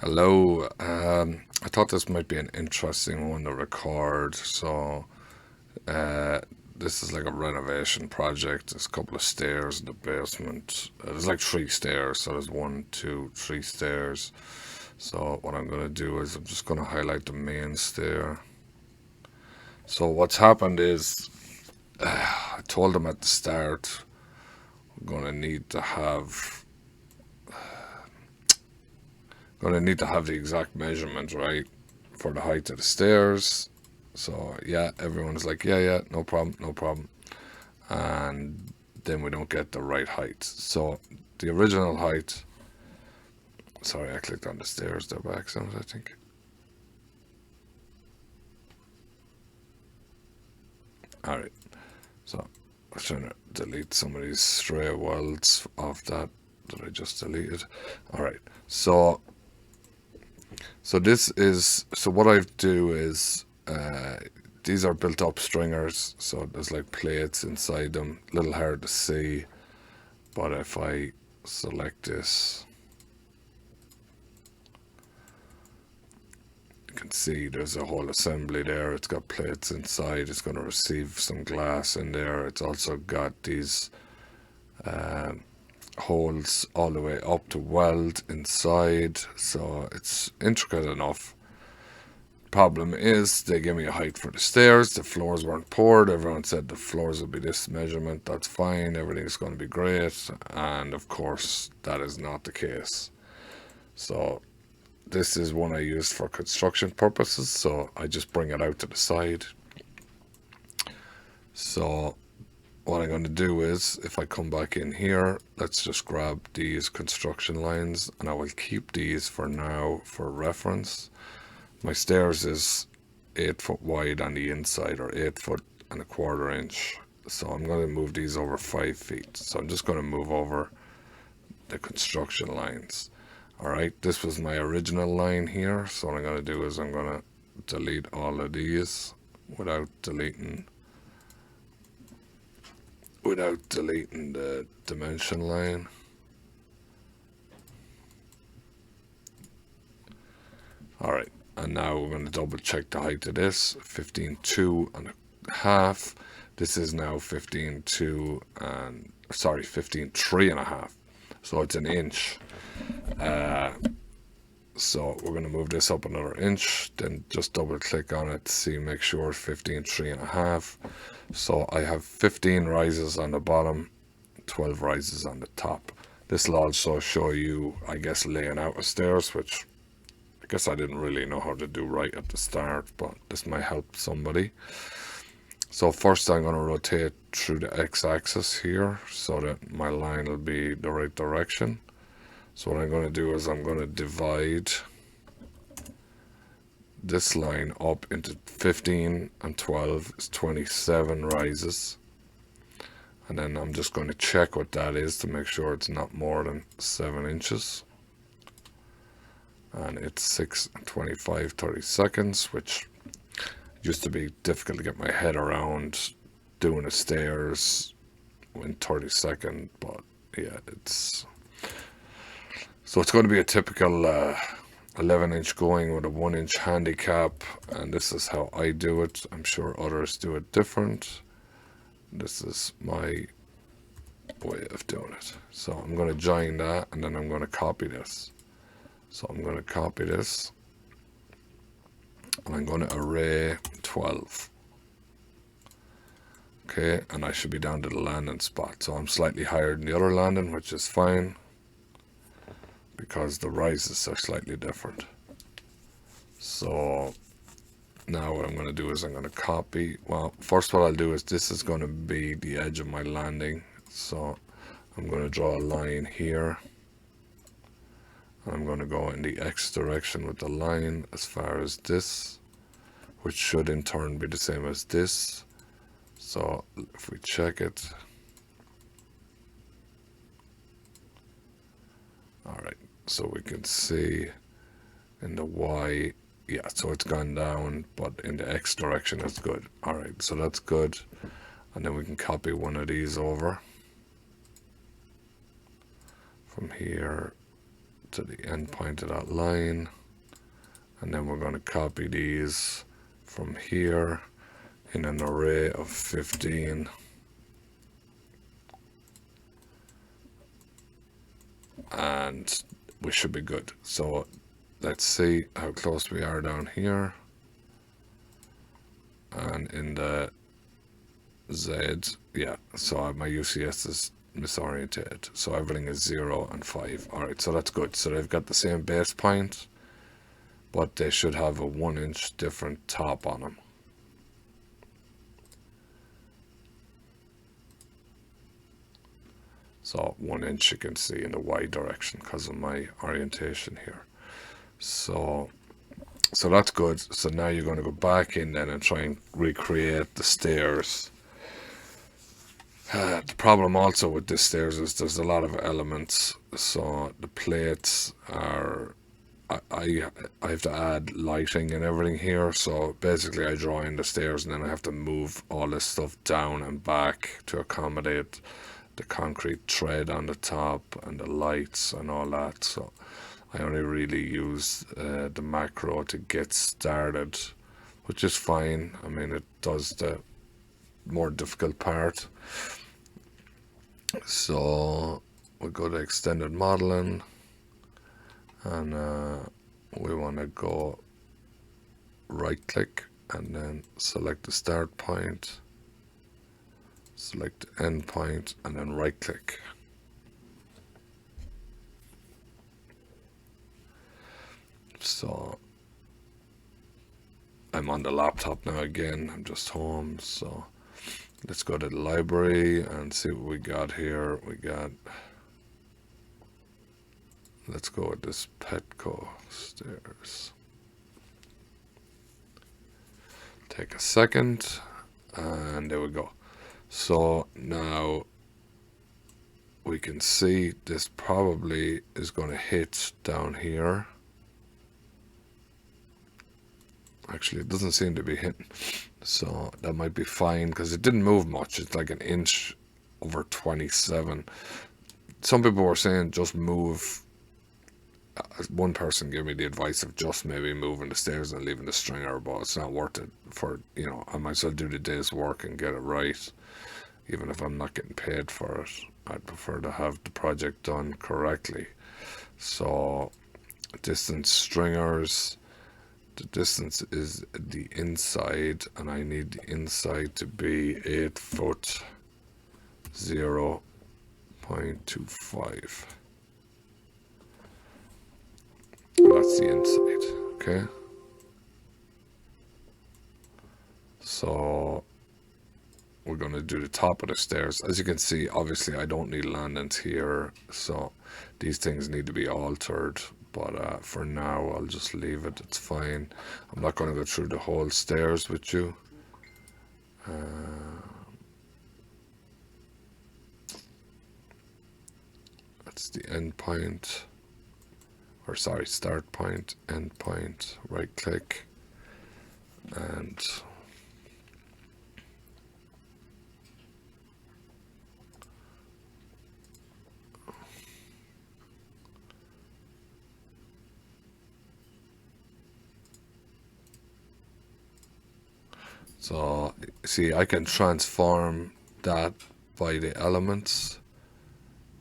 Hello. I thought this might be an interesting one to record. Uh, this is like a renovation project. There's a couple of stairs in the basement. There's like three stairs. So there's one, two, three stairs. So what I'm gonna do is I'm just gonna highlight the main stair. So what's happened is I told them at the start we're gonna need to have the exact measurement, right, for the height of the stairs. So yeah, everyone's like, yeah, yeah, no problem, no problem. And then we don't get the right height. So the original height, sorry, I clicked on the stairs there by accident, I think. All right, so I was trying to delete some of these stray words of that I just deleted. All right, so what I do is these are built up stringers, so there's like plates inside them. A little hard to see, but if I select this, you can see there's a whole assembly there. It's got plates inside. It's going to receive some glass in there. It's also got these uh, holes all the way up to weld inside, so it's intricate enough. Problem is, they gave me a height for the stairs. The floors weren't poured. Everyone said the floors would be this measurement. That's fine. Everything's going to be great. And of course, that is not the case. So this is one I use for construction purposes. So I just bring it out to the side. So what I'm going to do is, if I come back in here, let's just grab these construction lines, and I will keep these for now for reference. My stairs is 8 foot wide on the inside, or 8 1/4 inch. So I'm going to move these over 5 feet. So I'm just going to move over the construction lines. All right, this was my original line here. So what I'm going to do is I'm going to delete all of these without deleting the dimension line. All right, and now we're going to double check the height of this. 15.2 1/2. This is now 15.2 and sorry, 15.3 1/2. So it's an inch. So we're going to move this up another inch, then just double click on it to see, make sure it's 15.3 1/2. So I have 15 rises on the bottom, 12 rises on the top. This will also show you, I guess, laying out of stairs, which I guess I didn't really know how to do right at the start, but this might help somebody. So first I'm going to rotate through the x-axis here so that my line will be the right direction. So what I'm going to do is I'm going to divide this line up into 15 and 12 is 27 rises. And then I'm just going to check what that is to make sure it's not more than 7 inches. And it's 6 and 25 30 seconds, which used to be difficult to get my head around doing the stairs in 30 seconds, but yeah, so it's going to be a typical 11-inch going with a 1-inch handicap, and this is how I do it. I'm sure others do it different. This is my way of doing it. So I'm going to join that, and then I'm going to copy this. So I'm going to copy this, and I'm going to array 12. Okay, and I should be down to the landing spot. So I'm slightly higher than the other landing, which is fine, because the rises are slightly different. So now what I'm going to do is I'm going to copy. Well, first what I'll do is this is going to be the edge of my landing. So I'm going to draw a line here. I'm going to go in the X direction with the line as far as this, which should in turn be the same as this. So if we check it, all right, so we can see in the Y, yeah, so it's gone down, but in the X direction it's good. All right, so that's good. And then we can copy one of these over from here to the end point of that line, and then we're going to copy these from here in an array of 15, and we should be good. So let's see how close we are down here, and in the Z, yeah, so my UCS is misorientated, so everything is 0 and 5. Alright, so that's good. So they've got the same base point, but they should have a 1 inch different top on them. So 1 inch you can see in the Y direction because of my orientation here. So that's good. So now you're going to go back in then and try and recreate the stairs. The problem also with this stairs is there's a lot of elements. So the plates are, I have to add lighting and everything here. So basically I draw in the stairs and then I have to move all this stuff down and back to accommodate the concrete tread on the top and the lights and all that. So I only really use the macro to get started, which is fine. I mean, it does the more difficult part. So we'll go to extended modeling, and we want to go right click and then select the start point, select the end point, and then right click. So I'm on the laptop now again, I'm just home, so let's go to the library and see what we got here. We got, let's go with this Petco stairs. Take a second, and there we go. So now we can see this probably is going to hit down here. Actually, it doesn't seem to be hitting, so that might be fine because it didn't move much. It's like an inch over 27. Some people were saying just move. One person gave me the advice of just maybe moving the stairs and leaving the stringer, but it's not worth it. For, you know, I might as well do the day's work and get it right, even if I'm not getting paid for it. I'd prefer to have the project done correctly. So distance stringers, the distance is the inside, and I need the inside to be 8 foot 0.25. That's the inside, okay? So we're going to do the top of the stairs. As you can see, obviously I don't need landings here, so these things need to be altered. But for now, I'll just leave it. It's fine. I'm not going to go through the whole stairs with you. That's the end point. Or sorry, start point, end point. Right click. And so, see, I can transform that by the elements,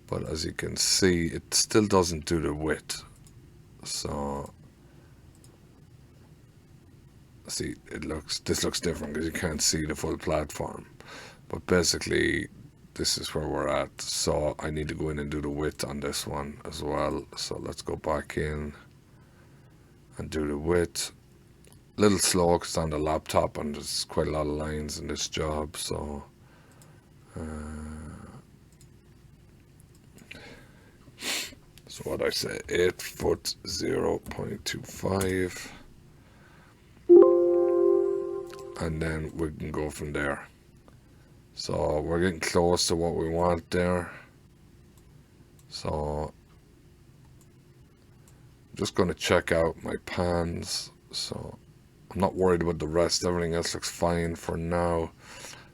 but as you can see, it still doesn't do the width. So, see, this looks different because you can't see the full platform. But basically, this is where we're at. So I need to go in and do the width on this one as well. So let's go back in and do the width. A little slow because it's on the laptop and there's quite a lot of lines in this job. So so what I say, 8 foot 0.25, and then we can go from there. So we're getting close to what we want there. So I'm just going to check out my pans. So I'm not worried about the rest. Everything else looks fine for now.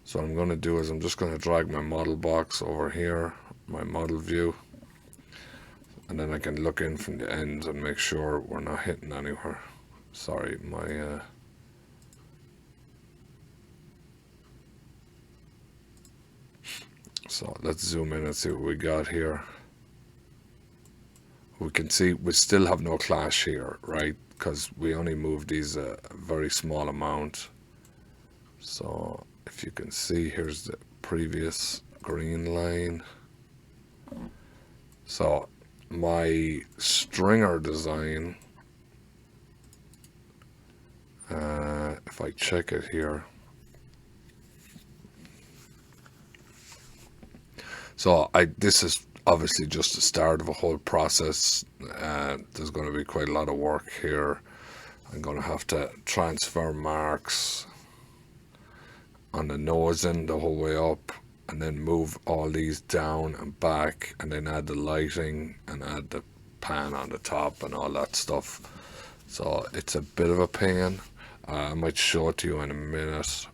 So what I'm going to do is I'm just going to drag my model box over here, my model view. and then I can look in from the ends and make sure we're not hitting anywhere. Sorry, my so let's zoom in and see what we got here. We can see we still have no clash here, right? Because we only moved these a very small amount. So if you can see, here's the previous green line. So my stringer design, if I check it here, so this is obviously just the start of a whole process. There's going to be quite a lot of work here. I'm going to have to transfer marks on the nosing the whole way up, and then move all these down and back, and then add the lighting and add the pan on the top and all that stuff. So it's a bit of a pain. I might show it to you in a minute.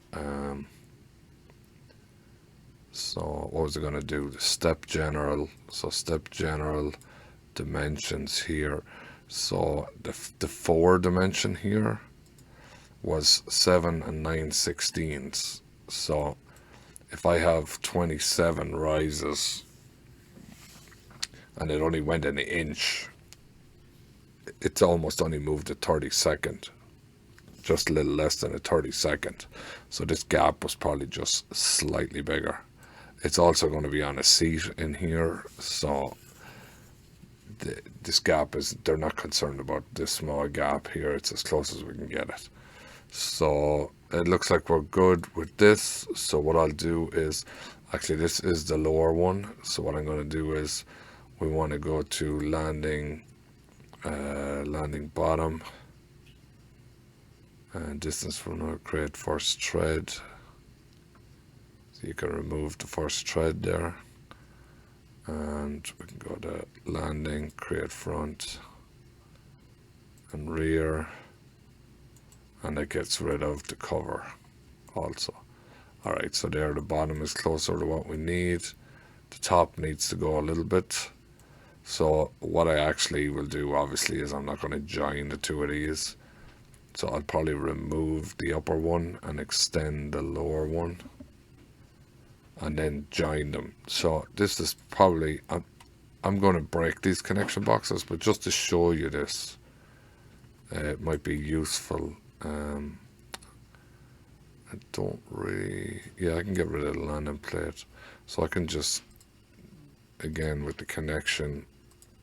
So what was I going to do? The step general. So step general dimensions here. So the 4 dimension here was 7 and 9/16. So if I have 27 rises and it only went an inch, it's almost only moved a 32nd, just a little less than a 32nd. So this gap was probably just slightly bigger. It's also going to be on a seat in here, so this gap is, they're not concerned about this small gap here. It's as close as we can get it. So it looks like we're good with this. So what I'll do is, actually this is the lower one. So what I'm going to do is, we want to go to landing bottom, and distance from our create first thread. So you can remove the first thread there, and we can go to landing, create front and rear, and it gets rid of the cover also. Alright, so there the bottom is closer to what we need. The top needs to go a little bit. So what I actually will do, obviously, is I'm not going to join the two of these. So I'll probably remove the upper one and extend the lower one, and then join them. So this is probably, I'm going to break these connection boxes, but just to show you this, it might be useful. I don't really, yeah, I can get rid of the landing plate. So I can just, again, with the connection,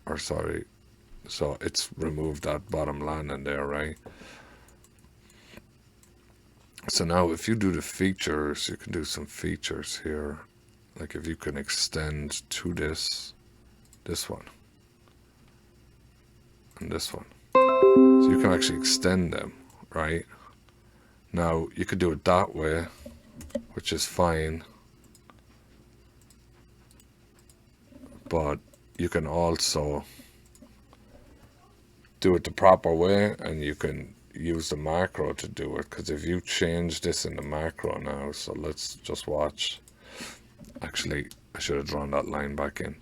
or sorry, so it's removed that bottom landing there, right? So now if you do the features, you can do some features here. Like if you can extend to this one, and this one. So you can actually extend them, right? Now you could do it that way, which is fine. But you can also do it the proper way, and you can use the macro to do it. Because if you change this in the macro now, so let's just watch. Actually, I should have drawn that line back in.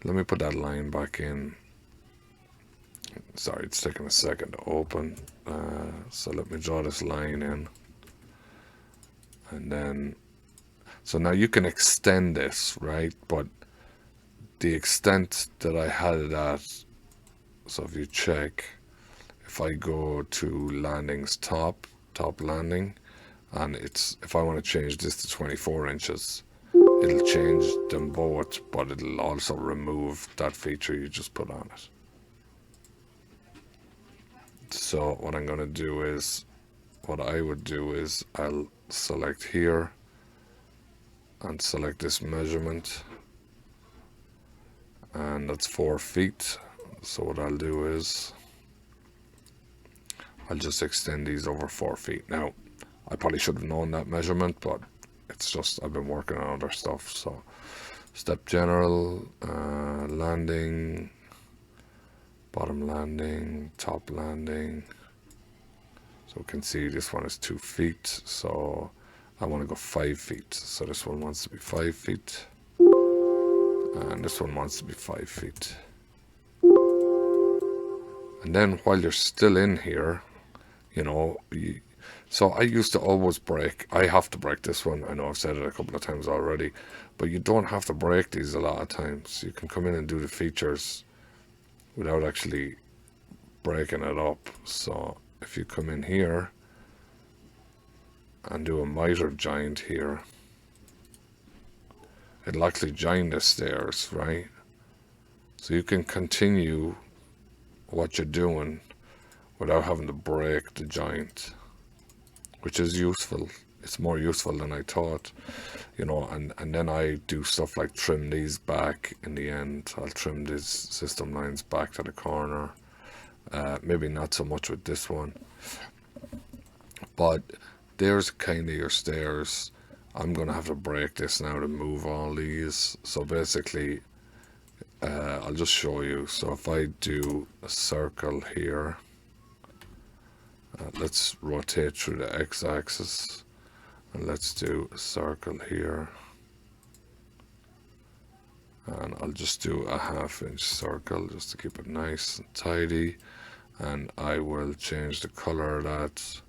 Let me put that line back in. Sorry, it's taking a second to open. So let me draw this line in. And then, so now you can extend this, right? But the extent that I had it at, so if you check, if I go to landings top landing, and it's, if I want to change this to 24 inches, it'll change them both, but it'll also remove that feature you just put on it. So what I'm going to do is, what I would do is, I'll select here and select this measurement, and that's 4 feet. So what I'll do is, I'll just extend these over 4 feet. Now, I probably should have known that measurement, but it's just, I've been working on other stuff. So step general, landing, bottom landing, top landing. So we can see this one is 2 feet. So I want to go 5 feet. So this one wants to be 5 feet. And this one wants to be 5 feet. And then while you're still in here, you know, so I used to always break. I have to break this one. I know I've said it a couple of times already, but you don't have to break these a lot of times. You can come in and do the features without actually breaking it up. So if you come in here and do a miter joint here, it'll actually join the stairs, right? So you can continue what you're doing without having to break the joint, which is useful. It's more useful than I thought, you know, and then I do stuff like trim these back in the end. I'll trim these system lines back to the corner. Maybe not so much with this one, but there's kind of your stairs. I'm going to have to break this now to move all these. So basically, I'll just show you. So if I do a circle here, let's rotate through the x-axis, and let's do a circle here, and I'll just do a 1/2 inch circle just to keep it nice and tidy. And I will change the color of that.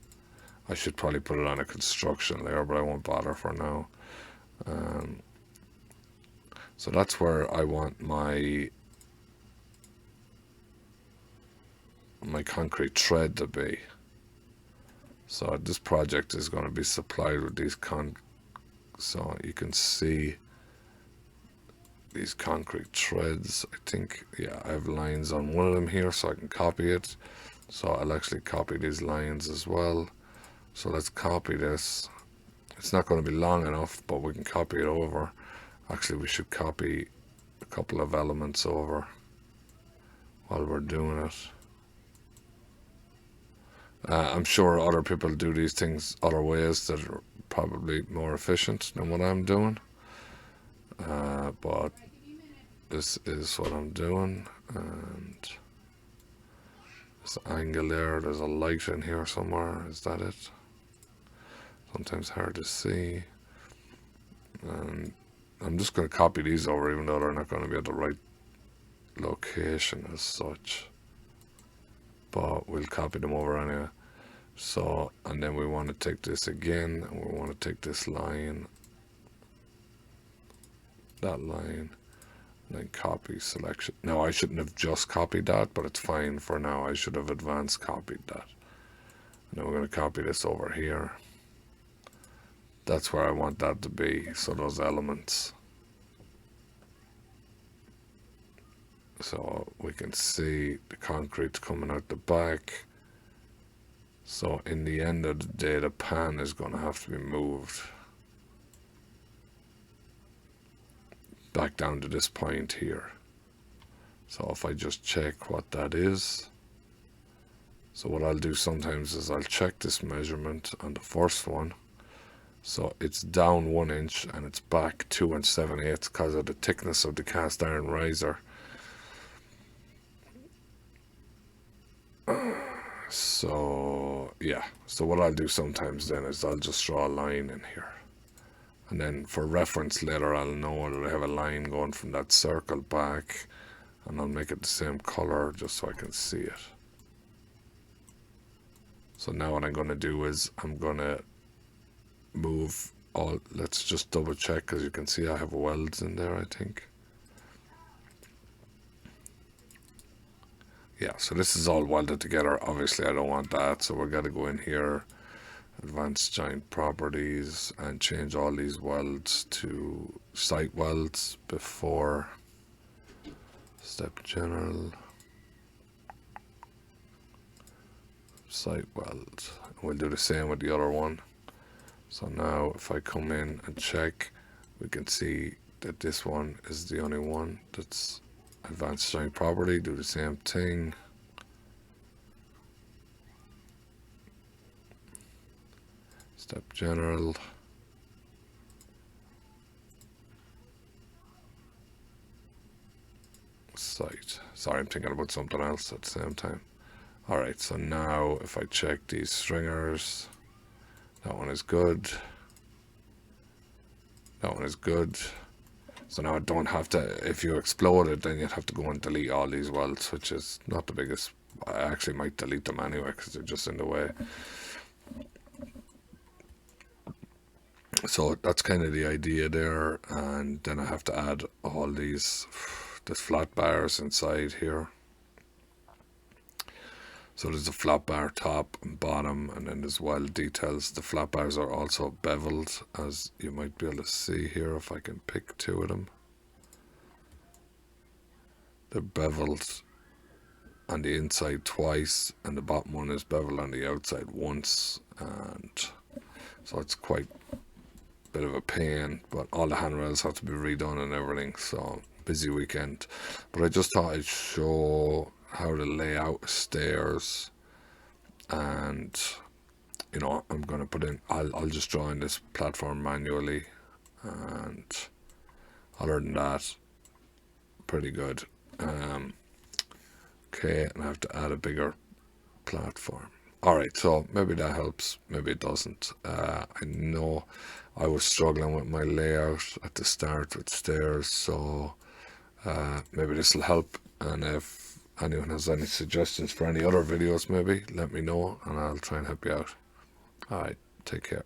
I should probably put it on a construction layer, but I won't bother for now. So that's where I want my concrete tread to be. So this project is going to be supplied with these so you can see these concrete treads. I think, yeah, I have lines on one of them here, so I can copy it. So I'll actually copy these lines as well. So let's copy this. It's not going to be long enough, but we can copy it over. Actually, we should copy a couple of elements over while we're doing it. I'm sure other people do these things other ways that are probably more efficient than what I'm doing. But this is what I'm doing. And this angle there's a light in here somewhere. Is that it? Sometimes hard to see. And I'm just going to copy these over, even though they're not going to be at the right location as such. But we'll copy them over anyway. So, and then we want to take this again, and we want to take this line, that line, and then copy selection. Now, I shouldn't have just copied that, but it's fine for now. I should have advanced copied that. And then we're going to copy this over here. That's where I want that to be, so those elements. So we can see the concrete coming out the back. So in the end of the day, the pan is going to have to be moved back down to this point here. So if I just check what that is. So what I'll do sometimes is I'll check this measurement on the first one. So it's down 1 inch and it's back 2 7/8 because of the thickness of the cast iron riser. So yeah, so what I'll do sometimes then is I'll just draw a line in here, and then for reference later I'll know that I have a line going from that circle back, and I'll make it the same color just so I can see it. So now what I'm going to do is I'm going to move all, let's just double check, because you can see I have welds in there, I think. Yeah, so this is all welded together. Obviously I don't want that, so we're going to go in here, advanced joint properties, and change all these welds to site welds before step general site weld. We'll do the same with the other one. So now if I come in and check, we can see that this one is the only one that's advanced joint property. Do the same thing. Step general. Site. Sorry, I'm thinking about something else at the same time. Alright, so now if I check these stringers, that one is good. That one is good. So now I don't have to, if you explode it, then you'd have to go and delete all these welds, which is not the biggest I actually might delete them anyway because they're just in the way. So that's kind of the idea there, and then I have to add all these flat bars inside here. So there's a flat bar top and bottom, and then there's wild details. The flat bars are also beveled, as you might be able to see here if I can pick two of them. They're beveled on the inside twice, and the bottom one is beveled on the outside once, and so it's quite a bit of a pain, but all the handrails have to be redone and everything, so busy weekend. But I just thought I'd show how to lay out stairs, and you know, I'm gonna put in, I'll just draw in this platform manually, and other than that, pretty good. Okay, and I have to add a bigger platform. Alright, so maybe that helps, maybe it doesn't. I know I was struggling with my layout at the start with stairs, so maybe this will help. And if anyone has any suggestions for any other videos, maybe let me know and I'll try and help you out. Alright, take care.